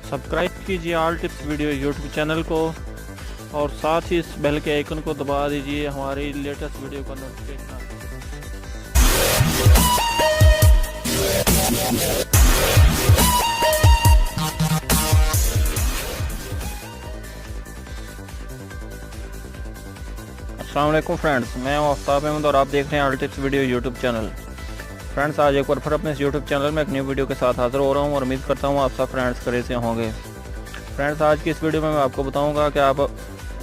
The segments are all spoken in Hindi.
सब्सक्राइब कीजिए all tips video YouTube channel को और साथ ही इस बेल के आइकन को दबा दीजिए हमारी लेटेस्ट वीडियो का नोटिफिकेशन। अस्सलाम वालेकुम फ्रेंड्स, मैं हूं आफ्ताब अहमद और आप देख रहे हैं all tips video YouTube channel. Friends, आज एक बार फिर अपने इस यूट्यूब चैनल में एक न्यू वीडियो के साथ हाज़िर हो रहा हूं और उम्मीद करता हूं आप सब फ्रेंड्स खैरियत से होंगे। फ्रेंड्स, आज की इस वीडियो में मैं आपको बताऊंगा कि आप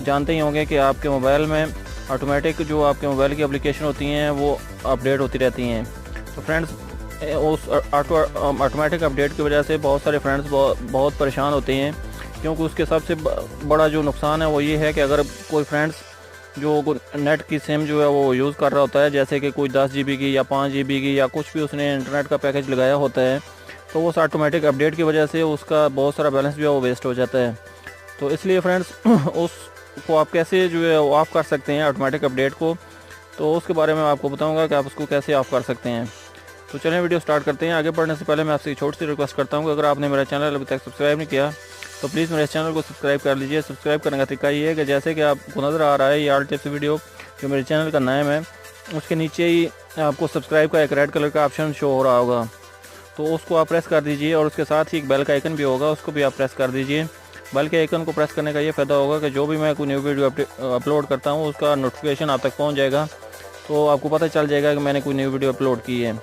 जानते ही होंगे कि आपके मोबाइल में ऑटोमेटिक जो आपके मोबाइल की एप्लीकेशन होती हैं वो अपडेट होती रहती हैं। तो फ्रेंड्स, उस ऑटोमेटिक अपडेट की वजह से बहुत सारे फ्रेंड्स बहुत परेशान होते हैं, क्योंकि उसके सबसे बड़ा जो नुकसान है वो ये है कि अगर कोई फ्रेंड्स जो नेट की सिम जो है वो यूज़ कर रहा होता है, जैसे कि कोई 10 GB की या 5 GB की या कुछ भी उसने इंटरनेट का पैकेज लगाया होता है, तो उस ऑटोमेटिक अपडेट की वजह से उसका बहुत सारा बैलेंस जो है वो वेस्ट हो जाता है। तो इसलिए फ्रेंड्स उसको आप कैसे जो है ऑफ़ कर सकते हैं ऑटोमेटिक अपडेट को, तो उसके बारे में आपको बताऊँगा कि आप उसको कैसे ऑफ़ कर सकते हैं। तो चलें वीडियो स्टार्ट करते हैं। आगे बढ़ने से पहले मैं आपसे एक छोटी सी रिक्वेस्ट करता हूँ कि अगर आपने मेरा चैनल अभी तक सब्सक्राइब नहीं किया तो प्लीज़ मेरे चैनल को सब्सक्राइब कर लीजिए। सब्सक्राइब करने का तरीका ये है कि जैसे कि आपको नज़र आ रहा है ये ऑल टिप्स वीडियो जो मेरे चैनल का नाम है, उसके नीचे ही आपको सब्सक्राइब का एक रेड कलर का ऑप्शन शो हो रहा होगा, तो उसको आप प्रेस कर दीजिए और उसके साथ ही एक बेल का आइकन भी होगा, उसको भी आप प्रेस कर दीजिए। बेल के आइकन को प्रेस करने का ये फ़ायदा होगा कि जो भी मैं कोई न्यू वीडियो अपलोड करता हूँ उसका नोटिफिकेशन आप तक पहुँच जाएगा, तो आपको पता चल जाएगा कि मैंने कोई न्यू वीडियो अपलोड की है,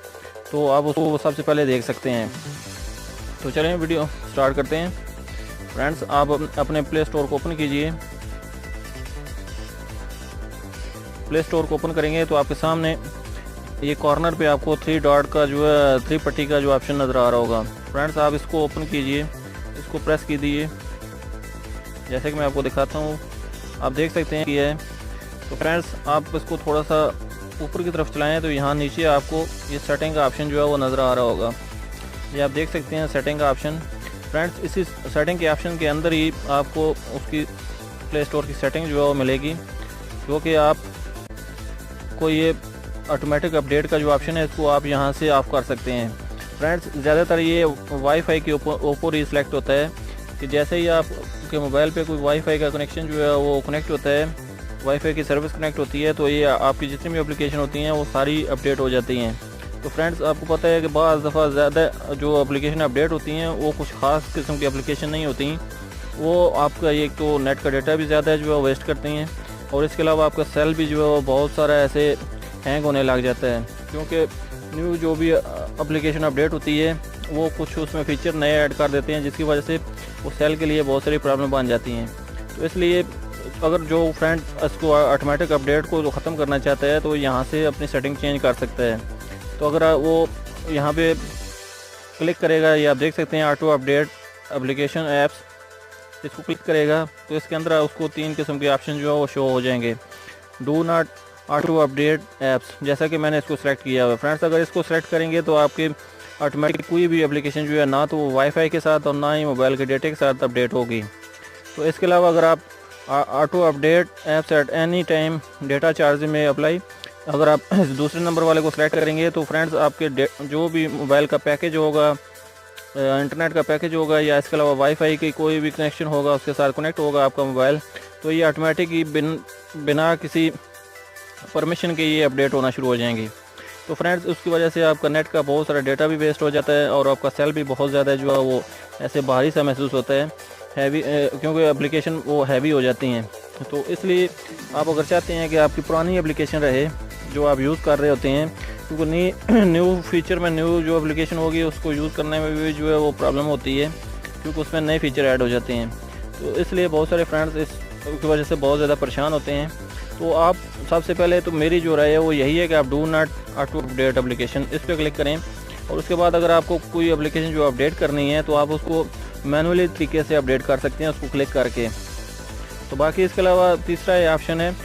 तो आप उसको सबसे पहले देख सकते हैं। तो चलें वीडियो स्टार्ट करते हैं। फ्रेंड्स, आप अपने प्ले स्टोर को ओपन कीजिए। प्ले स्टोर को ओपन करेंगे तो आपके सामने ये कॉर्नर पे आपको 3 डॉट का जो है 3 पट्टी का जो ऑप्शन नज़र आ रहा होगा। फ्रेंड्स, आप इसको ओपन कीजिए, इसको प्रेस कीजिए जैसे कि मैं आपको दिखाता हूँ। आप देख सकते हैं कि है। तो फ्रेंड्स, आप इसको थोड़ा सा ऊपर की तरफ चलाएं तो यहाँ नीचे आपको ये सेटिंग का ऑप्शन जो है वो नज़र आ रहा होगा। ये आप देख सकते हैं सेटिंग का ऑप्शन। फ्रेंड्स, इसी सेटिंग के ऑप्शन के अंदर ही आपको उसकी प्ले स्टोर की सेटिंग जो है वो मिलेगी, जो कि आप को ये ऑटोमेटिक अपडेट का जो ऑप्शन है इसको आप यहाँ से ऑफ़ कर सकते हैं। फ्रेंड्स, ज़्यादातर ये वाईफाई के ऊपर ही सिलेक्ट होता है कि जैसे ही आपके मोबाइल पे कोई वाईफाई का कनेक्शन जो है वो कनेक्ट होता है, वाईफाई की सर्विस कनेक्ट होती है, तो ये आपकी जितनी भी एप्लीकेशन होती हैं वो सारी अपडेट हो जाती हैं। तो फ्रेंड्स, आपको पता है कि बाज़ दफ़ा ज़्यादा जो एप्लीकेशन अपडेट होती हैं वो कुछ ख़ास किस्म की एप्लीकेशन नहीं होती, वो आपका एक तो नेट का डेटा भी ज़्यादा जो है वेस्ट करती हैं, और इसके अलावा आपका सेल भी जो है वो बहुत सारा ऐसे हैंग होने लग जाता है, क्योंकि न्यू जो भी एप्लीकेशन अपडेट होती है वो कुछ उसमें फ़ीचर नए ऐड कर देते हैं, जिसकी वजह से वो सेल के लिए बहुत सारी प्रॉब्लम बन जाती हैं। तो इसलिए अगर जो फ्रेंड इसको ऑटोमेटिक अपडेट को ख़त्म करना चाहता है तो यहाँ से अपनी सेटिंग चेंज कर सकता है। तो अगर वो यहाँ पे क्लिक करेगा, ये आप देख सकते हैं ऑटो अपडेट एप्लीकेशन ऐप्स, इसको क्लिक करेगा तो इसके अंदर उसको 3 किस्म के ऑप्शन जो है वो शो हो जाएंगे। Do not auto update apps, जैसा कि मैंने इसको सेलेक्ट किया हुआ है। फ्रेंड्स, अगर इसको सेलेक्ट करेंगे तो आपके ऑटोमेटिक कोई भी एप्लीकेशन जो है ना तो वो वाईफाई के साथ और ना ही मोबाइल के डेटे के साथ अपडेट होगी। तो इसके अलावा अगर आप auto update apps at any time data charge में अप्लाई, अगर आप दूसरे नंबर वाले को सिलेक्ट करेंगे तो फ्रेंड्स आपके जो भी मोबाइल का पैकेज होगा, इंटरनेट का पैकेज होगा या इसके अलावा वाईफाई की कोई भी कनेक्शन होगा उसके साथ कनेक्ट होगा आपका मोबाइल, तो ये ऑटोमेटिक ही बिना किसी परमिशन के ये अपडेट होना शुरू हो जाएंगी। तो फ्रेंड्स, उसकी वजह से आपका नेट का बहुत सारा डेटा भी वेस्ट हो जाता है और आपका सेल भी बहुत ज़्यादा जो है वो ऐसे भारी सा महसूस होता है, हैवी, क्योंकि एप्लीकेशन वो हैवी हो जाती हैं। तो इसलिए आप अगर चाहते हैं कि आपकी पुरानी एप्लीकेशन रहे जो आप यूज़ कर रहे होते हैं, क्योंकि न्यू फीचर में न्यू जो एप्लीकेशन होगी उसको यूज़ करने में भी जो है वो प्रॉब्लम होती है, क्योंकि उसमें नए फीचर ऐड हो जाते हैं। तो इसलिए बहुत सारे फ्रेंड्स इसकी वजह से बहुत ज़्यादा परेशान होते हैं। तो आप सबसे पहले तो मेरी जो राय है वो यही है कि आप do not auto update application इस पर क्लिक करें, और उसके बाद अगर आपको कोई एप्लीकेशन जो अपडेट करनी है तो आप उसको मैनुअली तरीके से अपडेट कर सकते हैं उसको क्लिक करके। तो बाकी इसके अलावा तीसरा ये ऑप्शन है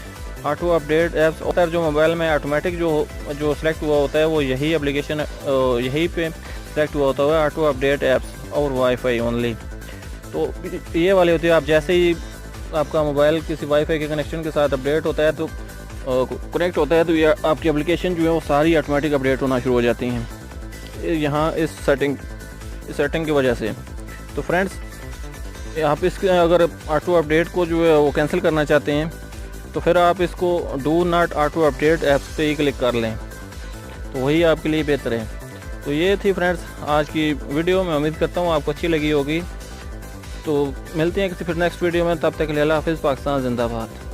ऑटो अपडेट ऐप्स, और जो मोबाइल में ऑटोमेटिक जो सेलेक्ट हुआ होता है वो यही एप्लीकेशन यही पे सेलेक्ट हुआ होता है, ऑटो अपडेट ऐप्स और वाईफाई ओनली। तो ये वाले होते हैं, आप जैसे ही आपका मोबाइल किसी वाईफाई के कनेक्शन के साथ अपडेट होता है तो कनेक्ट होता है तो ये आपकी एप्लीकेशन जो है वो सारी ऑटोमेटिक अपडेट होना शुरू हो जाती हैं यहाँ इस सेटिंग की वजह से। तो फ्रेंड्स, आप इसके अगर ऑटो अपडेट को जो है वो कैंसिल करना चाहते हैं तो फिर आप इसको do not auto update apps पे ही क्लिक कर लें, तो वही आपके लिए बेहतर है। तो ये थी फ्रेंड्स आज की वीडियो, मैं उम्मीद करता हूँ आपको अच्छी लगी होगी। तो मिलते हैं किसी फिर नेक्स्ट वीडियो में, तब तक के लिए अल्लाह हाफिज़। पाकिस्तान जिंदाबाद।